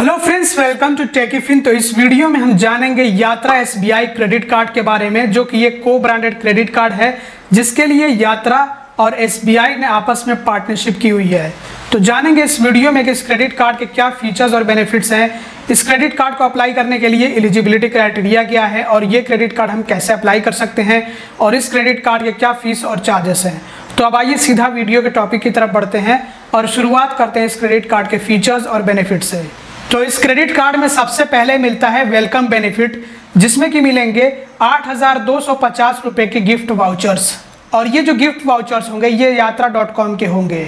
Hello friends, welcome to टेकिफिन। तो इस वीडियो में हम जानेंगे यात्रा एसबीआई क्रेडिट कार्ड के बारे में, जो कि एक को ब्रांडेड क्रेडिट कार्ड है जिसके लिए यात्रा और एसबीआई ने आपस में पार्टनरशिप की हुई है। तो जानेंगे इस वीडियो में कि इस क्रेडिट कार्ड के क्या फीचर्स और बेनिफिट्स हैं, इस क्रेडिट कार्ड को अप्लाई करने के लिए एलिजिबिलिटी क्राइटेरिया क्या है और ये क्रेडिट कार्ड हम कैसे अप्लाई कर सकते हैं और इस क्रेडिट कार्ड के क्या फीस और चार्जेस हैं। तो अब आइए सीधा वीडियो के टॉपिक की तरफ बढ़ते हैं और शुरुआत करते हैं इस क्रेडिट कार्ड के फीचर्स और बेनिफिट्स से। तो इस क्रेडिट कार्ड में सबसे पहले मिलता है वेलकम बेनिफिट, जिसमें कि मिलेंगे 8,250 रुपये के गिफ्ट वाउचर्स। और ये जो गिफ्ट वाउचर्स होंगे ये यात्रा.com के होंगे।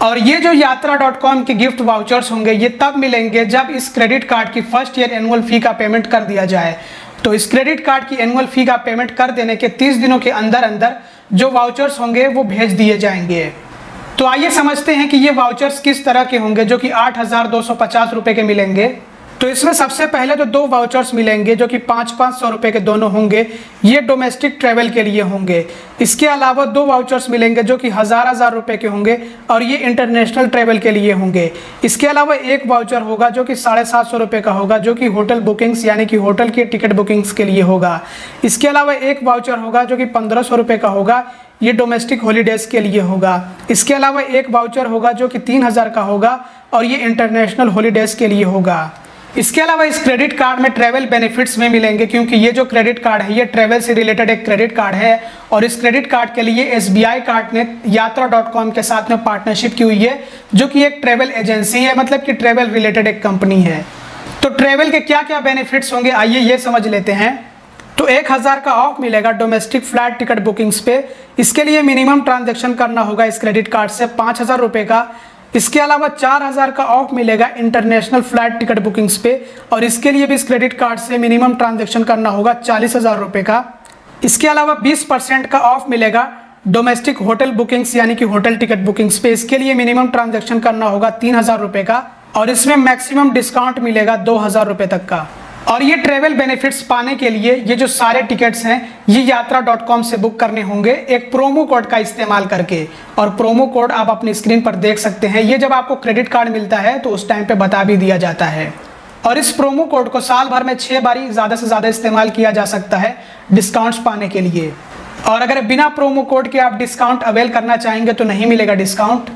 और ये जो यात्रा.com के गिफ्ट वाउचर्स होंगे ये तब मिलेंगे जब इस क्रेडिट कार्ड की फर्स्ट ईयर एनुअल फी का पेमेंट कर दिया जाए। तो इस क्रेडिट कार्ड की एनुअल फी का पेमेंट कर देने के 30 दिनों के अंदर अंदर जो वाउचर्स होंगे वो भेज दिए जाएंगे। तो आइए समझते हैं कि ये वाउचर्स किस तरह के होंगे, जो कि 8,250 रुपये के मिलेंगे। तो इसमें सबसे पहले तो दो वाउचर्स मिलेंगे जो कि 500 रुपये के दोनों होंगे, ये डोमेस्टिक ट्रैवल के लिए होंगे। इसके अलावा दो वाउचर्स मिलेंगे जो कि हज़ार रुपये के होंगे और ये इंटरनेशनल ट्रैवल के लिए होंगे। इसके अलावा एक वाउचर होगा जो कि 750 रुपये का होगा, जो कि होटल बुकिंग्स यानी कि होटल की टिकट बुकिंग्स के लिए होगा। इसके अलावा एक वाउचर होगा जो कि 1500 रुपये का होगा, ये डोमेस्टिक हॉलीडेज के लिए होगा। इसके अलावा एक वाउचर होगा जो कि 3000 का होगा और ये इंटरनेशनल हॉलीडेज के लिए होगा। इसके अलावा इस क्रेडिट कार्ड में ट्रैवल बेनिफिट्स में मिलेंगे, क्योंकि ये जो क्रेडिट कार्ड है ये ट्रैवल से रिलेटेड एक क्रेडिट कार्ड है और इस क्रेडिट कार्ड के लिए एसबीआई कार्ड ने यात्रा.com के साथ में पार्टनरशिप की हुई है, जो कि एक ट्रैवल एजेंसी है, मतलब कि ट्रैवल रिलेटेड एक कंपनी है। तो ट्रैवल के क्या क्या बेनिफिट्स होंगे आइए ये समझ लेते हैं। तो 1000 का ऑफ मिलेगा डोमेस्टिक फ्लाइट टिकट बुकिंग्स पे। इसके लिए मिनिमम ट्रांजैक्शन करना होगा इस क्रेडिट कार्ड से 5000 रुपये का। इसके अलावा 4000 का ऑफ मिलेगा इंटरनेशनल फ्लाइट टिकट बुकिंग्स पे और इसके लिए भी इस क्रेडिट कार्ड से मिनिमम ट्रांजैक्शन करना होगा 40,000 रुपये का। इसके अलावा 20% का ऑफ मिलेगा डोमेस्टिक होटल बुकिंग्स यानी कि होटल टिकट बुकिंग्स पे। इसके लिए मिनिमम ट्रांजैक्शन करना होगा 3000 रुपये का और इसमें मैक्सिमम डिस्काउंट मिलेगा 2000 रुपये तक का। और ये ट्रैवल बेनिफिट्स पाने के लिए ये जो सारे टिकट्स हैं ये यात्रा.com से बुक करने होंगे एक प्रोमो कोड का इस्तेमाल करके। और प्रोमो कोड आप अपनी स्क्रीन पर देख सकते हैं। ये जब आपको क्रेडिट कार्ड मिलता है तो उस टाइम पे बता भी दिया जाता है। और इस प्रोमो कोड को साल भर में 6 बारी ज़्यादा से ज़्यादा इस्तेमाल किया जा सकता है डिस्काउंट्स पाने के लिए। और अगर बिना प्रोमो कोड के आप डिस्काउंट अवेल करना चाहेंगे तो नहीं मिलेगा डिस्काउंट।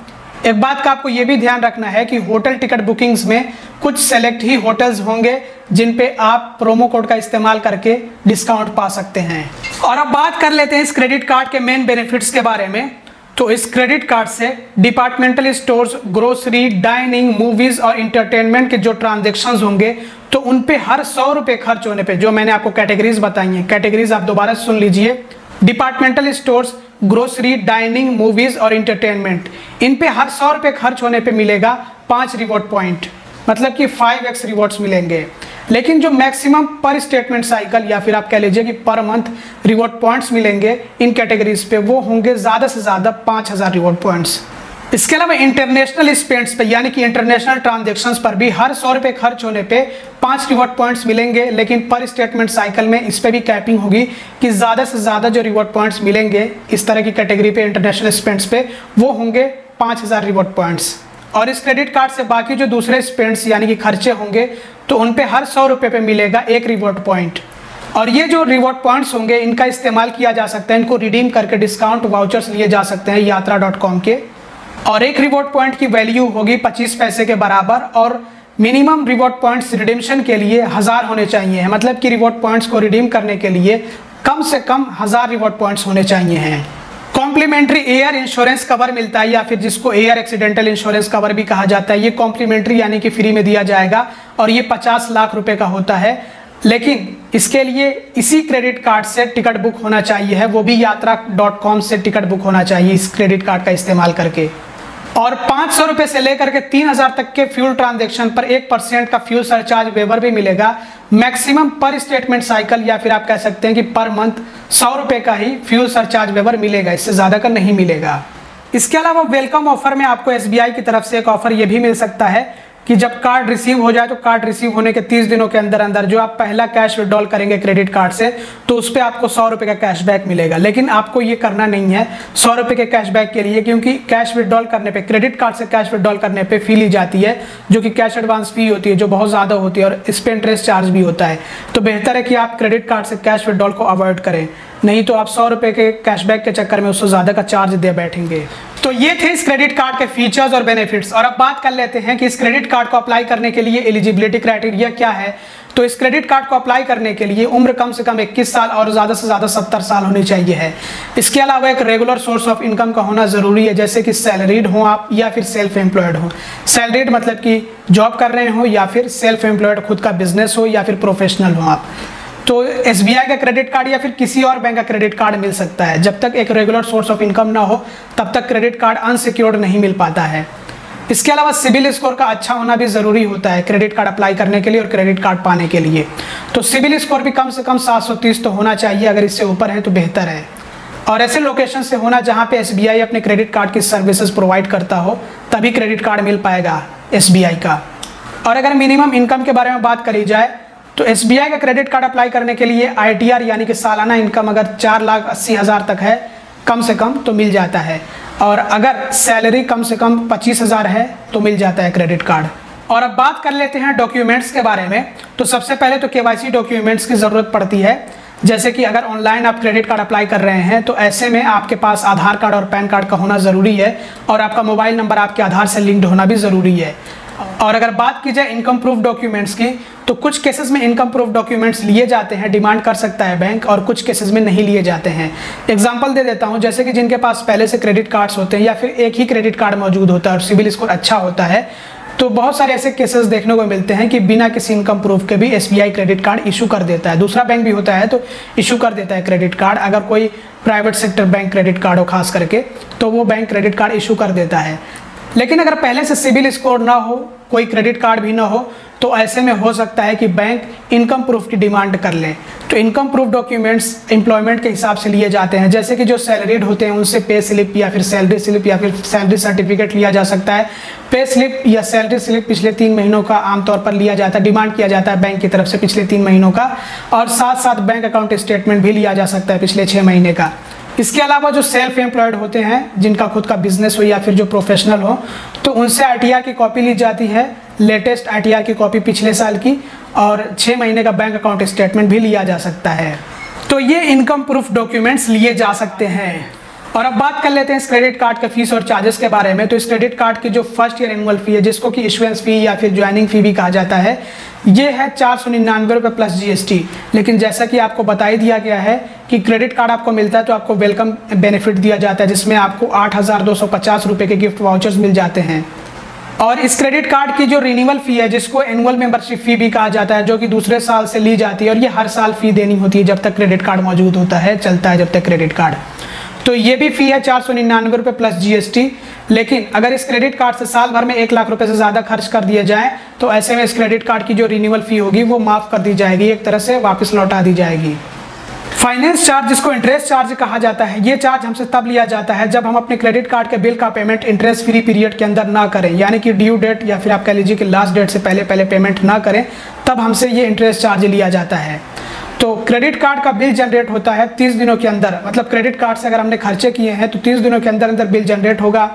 एक बात का आपको ये भी ध्यान रखना है कि होटल टिकट बुकिंग्स में कुछ सेलेक्ट ही होटल्स होंगे जिन पे आप प्रोमो कोड का इस्तेमाल करके डिस्काउंट पा सकते हैं। और अब बात कर लेते हैं इस क्रेडिट कार्ड के मेन बेनिफिट्स के बारे में। तो इस क्रेडिट कार्ड से departmental stores, grocery, dining, movies और इंटरटेनमेंट के जो ट्रांजेक्शन्स होंगे तो उन पे हर 100 रुपये खर्च होने पे, जो मैंने आपको कैटेगरीज बताई हैं, कैटेगरीज आप दोबारा सुन लीजिए। Departmental stores, grocery, dining, movies और इंटरटेनमेंट, इन पे हर 100 रुपये खर्च होने पे मिलेगा 5 रिवॉर्ड पॉइंट, मतलब कि 5x रिवॉर्ड्स मिलेंगे। लेकिन जो मैक्सिमम पर स्टेटमेंट साइकिल या फिर आप कह लीजिए कि पर मंथ रिवॉर्ड पॉइंट्स मिलेंगे इन कैटेगरीज पे वो होंगे ज़्यादा से ज़्यादा 5000 रिवॉर्ड पॉइंट्स। इसके अलावा इंटरनेशनल स्पेंड्स पे यानी कि इंटरनेशनल ट्रांजेक्शन्स पर भी हर 100 रुपये खर्च होने पे 5 रिवॉर्ड पॉइंट्स मिलेंगे। लेकिन पर स्टेटमेंट साइकिल में इस पर भी कैपिंग होगी कि ज़्यादा से ज़्यादा जो रिवॉर्ड पॉइंट्स मिलेंगे इस तरह की कैटेगरी पे इंटरनेशनल स्पेंड्स पे वो होंगे 5000 रिवॉर्ड पॉइंट्स। और इस क्रेडिट कार्ड से बाकी जो दूसरे स्पेंड्स यानी कि खर्चे होंगे तो उन पे हर 100 रुपये पे मिलेगा 1 रिवॉर्ड पॉइंट। और ये जो रिवॉर्ड पॉइंट्स होंगे इनका इस्तेमाल किया जा सकता है, इनको रिडीम करके डिस्काउंट वाउचर्स लिए जा सकते हैं यात्रा.com के। और एक रिवॉर्ड पॉइंट की वैल्यू होगी 25 पैसे के बराबर और मिनिमम रिवॉर्ड पॉइंट्स रिडीम्शन के लिए 1000 होने चाहिए। मतलब कि रिवॉर्ड पॉइंट्स को रिडीम करने के लिए कम से कम 1000 रिवॉर्ड पॉइंट्स होने चाहिए हैं। कॉम्प्लीमेंट्री एयर इंश्योरेंस कवर मिलता है या फिर जिसको एयर एक्सीडेंटल इंश्योरेंस कवर भी कहा जाता है। ये कॉम्प्लीमेंट्री यानी कि फ्री में दिया जाएगा और ये 50 लाख रुपए का होता है। लेकिन इसके लिए इसी क्रेडिट कार्ड से टिकट बुक होना चाहिए है, वो भी यात्रा.com से टिकट बुक होना चाहिए इस क्रेडिट कार्ड का इस्तेमाल करके। और 500 रुपये से लेकर के 3000 तक के फ्यूल ट्रांजैक्शन पर 1% का फ्यूल सरचार्ज वेवर भी मिलेगा। मैक्सिमम पर स्टेटमेंट साइकिल या फिर आप कह सकते हैं कि पर मंथ 100 रुपये का ही फ्यूल सरचार्ज वेवर मिलेगा, इससे ज़्यादा का नहीं मिलेगा। इसके अलावा वेलकम ऑफर में आपको एसबीआई की तरफ से एक ऑफर ये भी मिल सकता है कि जब कार्ड रिसीव हो जाए तो कार्ड रिसीव होने के 30 दिनों के अंदर अंदर जो आप पहला कैश विड्रॉल करेंगे क्रेडिट कार्ड से, तो उस पर आपको 100 रुपये का कैशबैक मिलेगा। लेकिन आपको ये करना नहीं है 100 रुपये के कैशबैक के लिए, क्योंकि कैश विड्रॉल करने पे, क्रेडिट कार्ड से कैश विड्रॉल करने पे फी ली जाती है, जो कि कैश एडवांस फी होती है, जो बहुत ज़्यादा होती है, और इस पर इंटरेस्ट चार्ज भी होता है। तो बेहतर है कि आप क्रेडिट कार्ड से कैश विड्रॉल को अवॉइड करें, नहीं तो आप 100 रुपये के कैशबैक के चक्कर में उससे ज़्यादा का चार्ज दे बैठेंगे। तो ये थे इस क्रेडिट कार्ड के फीचर्स और बेनिफिट्स। और अब बात कर लेते हैं कि इस क्रेडिट कार्ड को अप्लाई करने के लिए एलिजिबिलिटी क्राइटेरिया क्या है। तो इस क्रेडिट कार्ड को अप्लाई करने के लिए उम्र कम से कम 21 साल और ज़्यादा से ज़्यादा 70 साल होनी चाहिए है। इसके अलावा एक रेगुलर सोर्स ऑफ इनकम का होना ज़रूरी है, जैसे कि सैलरीड हो आप या फिर सेल्फ एम्प्लॉयड हो। सैलरीड मतलब कि जॉब कर रहे हो, या फिर सेल्फ एम्प्लॉयड खुद का बिजनेस हो, या फिर प्रोफेशनल हो आप। तो SBI का क्रेडिट कार्ड या फिर किसी और बैंक का क्रेडिट कार्ड मिल सकता है। जब तक एक रेगुलर सोर्स ऑफ इनकम ना हो तब तक क्रेडिट कार्ड अनसिक्योर्ड नहीं मिल पाता है। इसके अलावा सिबिल स्कोर का अच्छा होना भी ज़रूरी होता है क्रेडिट कार्ड अप्लाई करने के लिए और क्रेडिट कार्ड पाने के लिए। तो सिबिल स्कोर भी कम से कम 730 तो होना चाहिए, अगर इससे ऊपर है तो बेहतर है। और ऐसे लोकेशन से होना जहाँ पे SBI अपने क्रेडिट कार्ड की सर्विसेज प्रोवाइड करता हो, तभी क्रेडिट कार्ड मिल पाएगा SBI का। और अगर मिनिमम इनकम के बारे में बात करी जाए तो SBI का क्रेडिट कार्ड अप्लाई करने के लिए ITR यानी कि सालाना इनकम अगर 4,80,000 तक है कम से कम तो मिल जाता है, और अगर सैलरी कम से कम 25,000 है तो मिल जाता है क्रेडिट कार्ड। और अब बात कर लेते हैं डॉक्यूमेंट्स के बारे में। तो सबसे पहले तो KYC डॉक्यूमेंट्स की ज़रूरत पड़ती है, जैसे कि अगर ऑनलाइन आप क्रेडिट कार्ड अप्लाई कर रहे हैं तो ऐसे में आपके पास आधार कार्ड और पैन कार्ड का होना ज़रूरी है, और आपका मोबाइल नंबर आपके आधार से लिंक्ड होना भी ज़रूरी है। और अगर बात की जाए इनकम प्रूफ डॉक्यूमेंट्स की, तो कुछ केसेस में इनकम प्रूफ डॉक्यूमेंट्स लिए जाते हैं, डिमांड कर सकता है बैंक, और कुछ केसेस में नहीं लिए जाते हैं। एग्जांपल दे देता हूं, जैसे कि जिनके पास पहले से क्रेडिट कार्ड्स होते हैं या फिर एक ही क्रेडिट कार्ड मौजूद होता है और सिबिल स्कोर अच्छा होता है, तो बहुत सारे ऐसे केसेस देखने को मिलते हैं कि बिना किसी इनकम प्रूफ के भी SBI क्रेडिट कार्ड इशू कर देता है। दूसरा बैंक भी होता है तो इशू कर देता है क्रेडिट कार्ड, अगर कोई private sector bank credit card हो खास करके, तो वो बैंक क्रेडिट कार्ड इशू कर देता है। लेकिन अगर पहले से सिबिल स्कोर ना हो, कोई क्रेडिट कार्ड भी ना हो, तो ऐसे में हो सकता है कि बैंक इनकम प्रूफ की डिमांड कर ले। तो इनकम प्रूफ डॉक्यूमेंट्स एम्प्लॉयमेंट के हिसाब से लिए जाते हैं, जैसे कि जो सैलरीड होते हैं उनसे पे स्लिप या फिर सैलरी स्लिप या फिर सैलरी सर्टिफिकेट लिया जा सकता है। पे स्लिप या सैलरी स्लिप पिछले 3 महीनों का आमतौर पर लिया जाता है, डिमांड किया जाता है बैंक की तरफ से पिछले 3 महीनों का, और साथ साथ बैंक अकाउंट स्टेटमेंट भी लिया जा सकता है पिछले 6 महीने का। इसके अलावा जो सेल्फ एम्प्लॉयड होते हैं, जिनका खुद का बिजनेस हो या फिर जो प्रोफेशनल हो, तो उनसे ITR की कॉपी ली जाती है, लेटेस्ट ITR की कॉपी पिछले साल की, और 6 महीने का बैंक अकाउंट स्टेटमेंट भी लिया जा सकता है। तो ये इनकम प्रूफ डॉक्यूमेंट्स लिए जा सकते हैं। और अब बात कर लेते हैं इस क्रेडिट कार्ड के फीस और चार्जेस के बारे में। तो इस क्रेडिट कार्ड की जो फर्स्ट ईयर एनुअल फी है, जिसको कि इशुएंस फी या फिर ज्वाइनिंग फी भी कहा जाता है, ये है 499 रुपये प्लस GST। लेकिन जैसा कि आपको बता ही दिया गया है कि क्रेडिट कार्ड आपको मिलता है तो आपको वेलकम बेनिफिट दिया जाता है, जिसमें आपको 8,250 रुपये के गिफ्ट वाउचर्स मिल जाते हैं। और इस क्रेडिट कार्ड की जो रिन्यूअल फी है, जिसको एनुअल मेंबरशिप फी भी कहा जाता है, जो कि दूसरे साल से ली जाती है, और ये हर साल फी देनी होती है जब तक क्रेडिट कार्ड मौजूद होता है, चलता है जब तक क्रेडिट कार्ड। तो ये भी फी है 499 रुपये प्लस GST। लेकिन अगर इस क्रेडिट कार्ड से साल भर में 1 लाख रुपए से ज़्यादा खर्च कर दिए जाए तो ऐसे में इस क्रेडिट कार्ड की जो रिन्यूअल फी होगी वो माफ़ कर दी जाएगी, एक तरह से वापस लौटा दी जाएगी। फाइनेंस चार्ज, जिसको इंटरेस्ट चार्ज कहा जाता है, ये चार्ज हमसे तब लिया जाता है जब हम अपने क्रेडिट कार्ड के बिल का पेमेंट इंटरेस्ट फ्री पीरियड के अंदर ना करें, यानी कि ड्यू डेट या फिर आप कह लीजिए कि लास्ट डेट से पहले पेमेंट ना करें, तब हमसे ये इंटरेस्ट चार्ज लिया जाता है। तो क्रेडिट कार्ड का बिल जनरेट होता है 30 दिनों के अंदर, मतलब क्रेडिट कार्ड से अगर हमने खर्चे किए हैं तो 30 दिनों के अंदर अंदर बिल जनरेट होगा,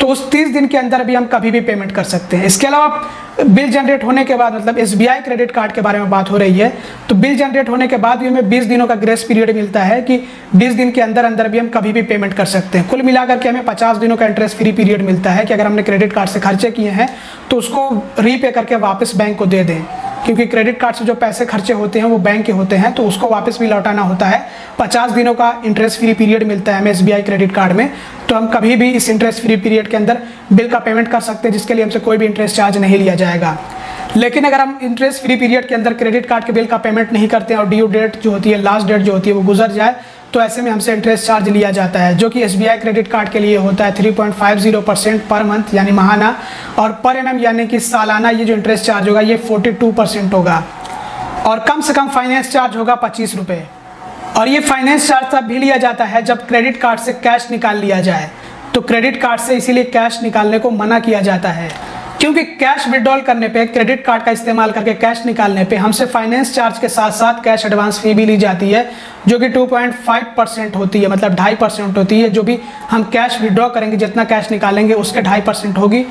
तो उस 30 दिन के अंदर भी हम कभी भी पेमेंट कर सकते हैं। इसके अलावा बिल जनरेट होने के बाद, मतलब SBI क्रेडिट कार्ड के बारे में बात हो रही है, तो बिल जनरेट होने के बाद भी हमें 20 दिनों का ग्रेस पीरियड मिलता है कि 20 दिन के अंदर अंदर भी हम कभी भी पेमेंट कर सकते हैं। कुल मिलाकर के हमें 50 दिनों का इंटरेस्ट फ्री पीरियड मिलता है कि अगर हमने क्रेडिट कार्ड से खर्चे किए हैं तो उसको रीपे करके वापस बैंक को दे दें, क्योंकि क्रेडिट कार्ड से जो पैसे खर्चे होते हैं वो बैंक के होते हैं, तो उसको वापस भी लौटाना होता है। 50 दिनों का इंटरेस्ट फ्री पीरियड मिलता है हमें SBI क्रेडिट कार्ड में, तो हम कभी भी इस इंटरेस्ट फ्री पीरियड के अंदर बिल का पेमेंट कर सकते हैं, जिसके लिए हमसे कोई भी इंटरेस्ट चार्ज नहीं लिया जाएगा। लेकिन अगर हम इंटरेस्ट फ्री पीरियड के अंदर क्रेडिट कार्ड के बिल का पेमेंट नहीं करते हैं और ड्यू डेट जो होती है, लास्ट डेट जो होती है वो गुजर जाए, तो ऐसे में हमसे इंटरेस्ट चार्ज लिया जाता है, जो कि SBI क्रेडिट कार्ड के लिए होता है 3.50% पर मंथ यानी महाना, और पर एनम यानी कि सालाना ये जो इंटरेस्ट चार्ज होगा ये 42% होगा। और कम से कम फाइनेंस चार्ज होगा 25 रुपये। और ये फाइनेंस चार्ज तब भी लिया जाता है जब क्रेडिट कार्ड से कैश निकाल लिया जाए। तो क्रेडिट कार्ड से इसीलिए कैश निकालने को मना किया जाता है, क्योंकि कैश विड्रॉल करने पे, क्रेडिट कार्ड का इस्तेमाल करके कैश निकालने पे हमसे फाइनेंस चार्ज के साथ साथ कैश एडवांस फी भी ली जाती है, जो कि 2.5% होती है, मतलब 2.5% होती है। जो भी हम कैश विड्रॉ करेंगे, जितना कैश निकालेंगे उसके 2.5% होगी,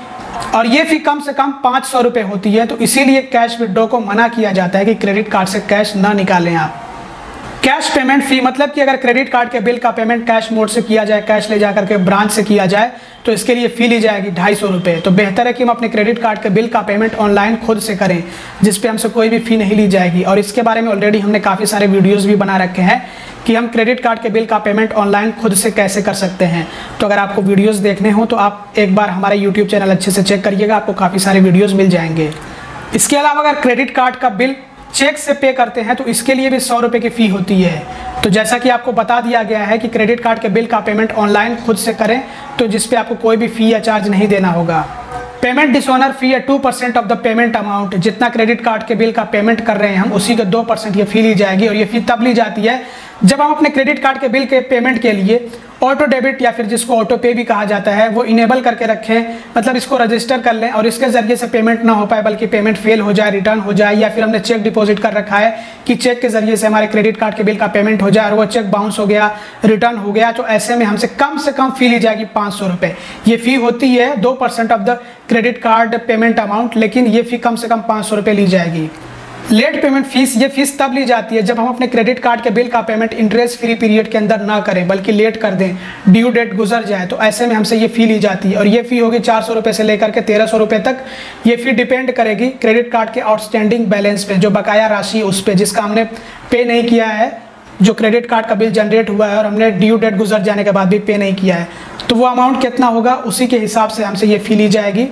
और ये फी कम से कम 500 रुपये होती है। तो इसीलिए कैश विड्रॉ को मना किया जाता है कि क्रेडिट कार्ड से कैश ना निकालें आप। कैश पेमेंट फी मतलब कि अगर क्रेडिट कार्ड के बिल का पेमेंट कैश मोड से किया जाए, कैश ले जाकर के ब्रांच से किया जाए, तो इसके लिए फ़ी ली जाएगी 250 रुपये। तो बेहतर है कि हम अपने क्रेडिट कार्ड के बिल का पेमेंट ऑनलाइन खुद से करें, जिस पे हमसे कोई भी फ़ी नहीं ली जाएगी। और इसके बारे में ऑलरेडी हमने काफ़ी सारे वीडियोज़ भी बना रखे हैं कि हम क्रेडिट कार्ड के बिल का पेमेंट ऑनलाइन खुद से कैसे कर सकते हैं। तो अगर आपको वीडियोज़ देखने हो तो आप एक बार हमारे यूट्यूब चैनल अच्छे से चेक करिएगा, आपको काफ़ी सारे वीडियोज़ मिल जाएंगे। इसके अलावा अगर क्रेडिट कार्ड का बिल चेक से पे करते हैं तो इसके लिए भी 100 रुपये की फ़ी होती है। तो जैसा कि आपको बता दिया गया है कि क्रेडिट कार्ड के बिल का पेमेंट ऑनलाइन खुद से करें, तो जिस पे आपको कोई भी फ़ी या चार्ज नहीं देना होगा। पेमेंट डिसऑनर फी है 2% ऑफ द पेमेंट अमाउंट। जितना क्रेडिट कार्ड के बिल का पेमेंट कर रहे हैं हम, उसी के 2% ये फ़ी ली जाएगी। और ये फ़ी तब ली जाती है जब हम अपने क्रेडिट कार्ड के बिल के पेमेंट के लिए ऑटो डेबिट या फिर जिसको ऑटो पे भी कहा जाता है, वो इनेबल करके रखें, मतलब इसको रजिस्टर कर लें और इसके ज़रिए से पेमेंट ना हो पाए, बल्कि पेमेंट फेल हो जाए, रिटर्न हो जाए, या फिर हमने चेक डिपॉजिट कर रखा है कि चेक के ज़रिए से हमारे क्रेडिट कार्ड के बिल का पेमेंट हो जाए और वो चेक बाउंस हो गया, रिटर्न हो गया, तो ऐसे में हमसे कम से कम फ़ी ली जाएगी 500 रुपये। ये फ़ी होती है 2% of the credit card payment amount, लेकिन ये फ़ी कम से कम 500 रुपये ली जाएगी। लेट पेमेंट फीस, ये फीस तब ली जाती है जब हम अपने क्रेडिट कार्ड के बिल का पेमेंट इंटरेस्ट फ्री पीरियड के अंदर ना करें, बल्कि लेट कर दें, ड्यू डेट गुजर जाए, तो ऐसे में हमसे ये फ़ी ली जाती है। और ये फ़ी होगी 400 रुपये से लेकर के 1300 रुपये तक। ये फ़ी डिपेंड करेगी क्रेडिट कार्ड के आउटस्टैंडिंग बैलेंस पे, जो बकाया राशि है उस पर, जिसका हमने पे नहीं किया है, जो क्रेडिट कार्ड का बिल जनरेट हुआ है और हमने ड्यू डेट गुजर जाने के बाद भी पे नहीं किया है, तो वो अमाउंट कितना होगा उसी के हिसाब से हमसे ये फ़ी ली जाएगी।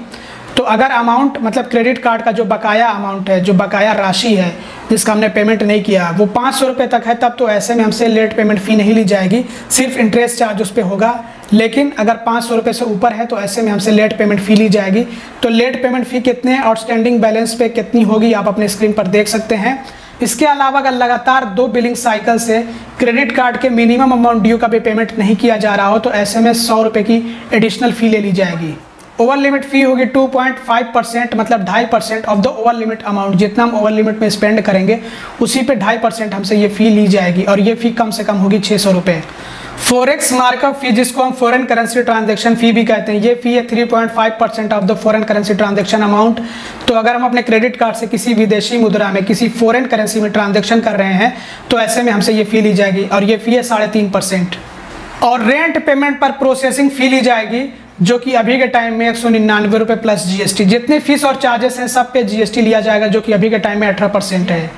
तो अगर अमाउंट, मतलब क्रेडिट कार्ड का जो बकाया अमाउंट है, जो बकाया राशि है जिसका हमने पेमेंट नहीं किया, वो 500 रुपये तक है, तब तो ऐसे में हमसे लेट पेमेंट फ़ी नहीं ली जाएगी, सिर्फ इंटरेस्ट चार्ज उस पर होगा। लेकिन अगर 500 रुपये से ऊपर है तो ऐसे में हमसे लेट पेमेंट फ़ी ली जाएगी। तो लेट पेमेंट फ़ी कितने आउटस्टैंडिंग बैलेंस पे कितनी होगी आप अपने स्क्रीन पर देख सकते हैं। इसके अलावा अगर लगातार 2 बिलिंग साइकिल से क्रेडिट कार्ड के मिनिमम अमाउंट ड्यू का भी पेमेंट नहीं किया जा रहा हो, तो ऐसे में 100 रुपये की एडिशनल फ़ी ले ली जाएगी। ओवर लिमिट फ़ी होगी 2.5%, मतलब 2.5% of the over limit amount. जितना हम ओवर लिमिट में स्पेंड करेंगे उसी पे 2.5% हमसे ये फ़ी ली जाएगी, और ये फ़ी कम से कम होगी 600 रुपये। फॉरेक्स मार्कअप फ़ी, जिसको हम फॉरेन करेंसी ट्रांजैक्शन फ़ी भी कहते हैं, ये फ़ी है 3.5% of the foreign currency transaction amount. तो अगर हम अपने क्रेडिट कार्ड से किसी विदेशी मुद्रा में, किसी फॉरेन करेंसी में ट्रांजैक्शन कर रहे हैं, तो ऐसे में हमसे ये फ़ी ली जाएगी, और ये फ़ी है 3.5%। और रेंट पेमेंट पर प्रोसेसिंग फ़ी ली जाएगी, जो कि अभी के टाइम में 199 रुपये प्लस जीएसटी। जितने फीस और चार्जेस हैं सब पे जीएसटी लिया जाएगा, जो कि अभी के टाइम में 18% है।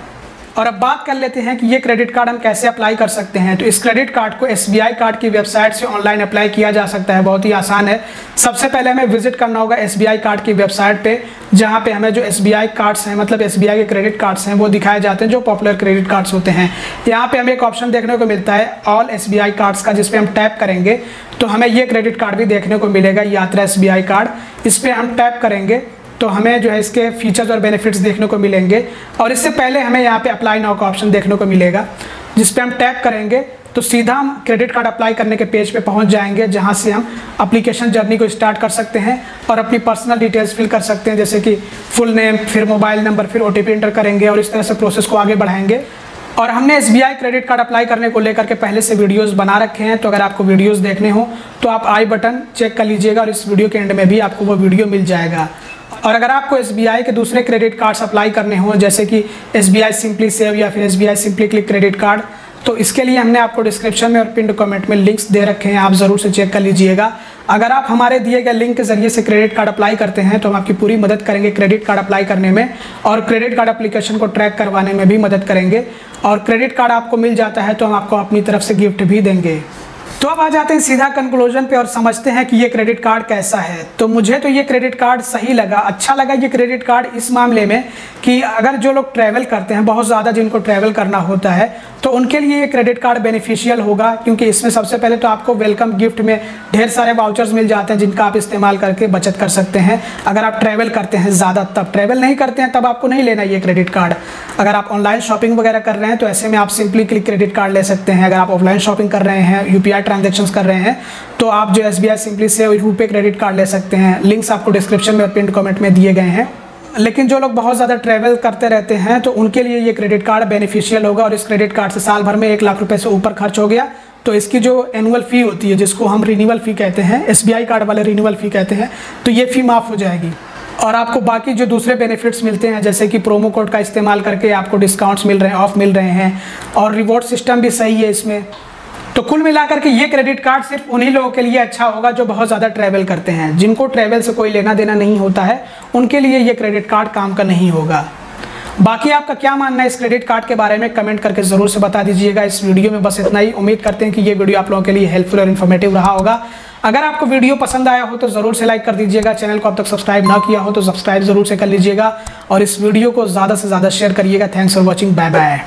और अब बात कर लेते हैं कि ये क्रेडिट कार्ड हम कैसे अप्लाई कर सकते हैं। तो इस क्रेडिट कार्ड को एसबीआई कार्ड की वेबसाइट से ऑनलाइन अप्लाई किया जा सकता है, बहुत ही आसान है। सबसे पहले हमें विजिट करना होगा एसबीआई कार्ड की वेबसाइट पे, जहाँ पे हमें जो एसबीआई कार्ड्स हैं, मतलब एसबीआई के क्रेडिट कार्ड्स हैं, वो दिखाए जाते हैं, जो पॉपुलर क्रेडिट कार्ड्स होते हैं। यहाँ पे हमें एक ऑप्शन देखने को मिलता है ऑल एसबीआई कार्ड्स का, जिसपे हम टैप करेंगे तो हमें ये क्रेडिट कार्ड भी देखने को मिलेगा, यात्रा एसबीआई कार्ड। इस पर हम टैप करेंगे तो हमें जो है इसके फीचर्स और बेनिफिट्स देखने को मिलेंगे। और इससे पहले हमें यहाँ पे अप्लाई नाउ का ऑप्शन देखने को मिलेगा, जिस पे हम टैप करेंगे तो सीधा हम क्रेडिट कार्ड अप्लाई करने के पेज पे पहुँच जाएंगे, जहाँ से हम एप्लीकेशन जर्नी को स्टार्ट कर सकते हैं और अपनी पर्सनल डिटेल्स फिल कर सकते हैं, जैसे कि फुल नेम, फिर मोबाइल नंबर, फिर ओटीपी एंटर करेंगे और इस तरह से प्रोसेस को आगे बढ़ाएंगे। और हमने एसबीआई क्रेडिट कार्ड अप्लाई करने को लेकर के पहले से वीडियोस बना रखे हैं, तो अगर आपको वीडियोस देखने हो तो आप आई बटन चेक कर लीजिएगा और इस वीडियो के एंड में भी आपको वो वीडियो मिल जाएगा। और अगर आपको एसबीआई के दूसरे क्रेडिट कार्ड्स अप्लाई करने हो, जैसे कि एसबीआई सिंपली सेव या फिर SBI simply click credit card, तो इसके लिए हमने आपको डिस्क्रिप्शन में और पिन कमेंट में लिंक्स दे रखे हैं, आप ज़रूर से चेक कर लीजिएगा। अगर आप हमारे दिए गए लिंक के जरिए से क्रेडिट कार्ड अप्लाई करते हैं तो हम आपकी पूरी मदद करेंगे क्रेडिट कार्ड अप्लाई करने में, और क्रेडिट कार्ड एप्लीकेशन को ट्रैक करवाने में भी मदद करेंगे। और क्रेडिट कार्ड आपको मिल जाता है तो हम आपको अपनी तरफ से गिफ्ट भी देंगे। तो अब आ जाते हैं सीधा कंक्लूजन पे और समझते हैं कि ये क्रेडिट कार्ड कैसा है। तो मुझे तो ये क्रेडिट कार्ड सही लगा, अच्छा लगा ये क्रेडिट कार्ड इस मामले में कि अगर जो लोग ट्रैवल करते हैं, बहुत ज़्यादा जिनको ट्रैवल करना होता है, तो उनके लिए ये क्रेडिट कार्ड बेनिफिशियल होगा, क्योंकि इसमें सबसे पहले तो आपको वेलकम गिफ्ट में ढेर सारे वाउचर्स मिल जाते हैं, जिनका आप इस्तेमाल करके बचत कर सकते हैं। अगर आप ट्रैवल करते हैं ज़्यादा, तब ट्रैवल नहीं करते हैं तब आपको नहीं लेना ये क्रेडिट कार्ड। अगर आप ऑनलाइन शॉपिंग वगैरह कर रहे हैं तो ऐसे में आप सिंपली क्लिक क्रेडिट कार्ड ले सकते हैं। अगर आप ऑफलाइन शॉपिंग कर रहे हैं, UPI SBI ट्रांजेक्शंस कर रहे हैं तो आप जो SBI सिंपली से रुपे क्रेडिट कार्ड ले सकते हैं। लिंक्स आपको डिस्क्रिप्शन में पिन कमेंट में दिए गए हैं। लेकिन जो लोग बहुत ज़्यादा ट्रैवल करते रहते हैं तो उनके लिए ये क्रेडिट कार्ड बेनिफिशियल होगा। और इस क्रेडिट कार्ड से साल भर में 1 लाख रुपए से ऊपर खर्च हो गया तो इसकी जो एनुअल फ़ी होती है, जिसको हम रिन्यूअल फ़ी कहते हैं, SBI कार्ड वाले रिन्यूअल फ़ी कहते हैं, तो ये फ़ी माफ़ हो जाएगी। और आपको बाकी जो दूसरे बेनिफिट्स मिलते हैं, जैसे कि प्रोमो कोड का इस्तेमाल करके आपको डिस्काउंट्स मिल रहे हैं, ऑफ मिल रहे हैं, और रिवॉर्ड सिस्टम भी सही है इसमें। तो कुल मिलाकर के ये क्रेडिट कार्ड सिर्फ उन्हीं लोगों के लिए अच्छा होगा जो बहुत ज़्यादा ट्रैवल करते हैं। जिनको ट्रैवल से कोई लेना देना नहीं होता है उनके लिए ये क्रेडिट कार्ड काम का नहीं होगा। बाकी आपका क्या मानना है इस क्रेडिट कार्ड के बारे में कमेंट करके ज़रूर से बता दीजिएगा। इस वीडियो में बस इतना ही। उम्मीद करते हैं कि ये वीडियो आप लोगों के लिए हेल्पफुल और इन्फॉर्मेटिव रहा होगा। अगर आपको वीडियो पसंद आया हो तो ज़रूर से लाइक कर दीजिएगा। चैनल को अब तक सब्सक्राइब ना किया हो तो सब्सक्राइब ज़रूर से कर लीजिएगा और इस वीडियो को ज़्यादा से ज़्यादा शेयर करिएगा। Thanks for watching. Bye bye.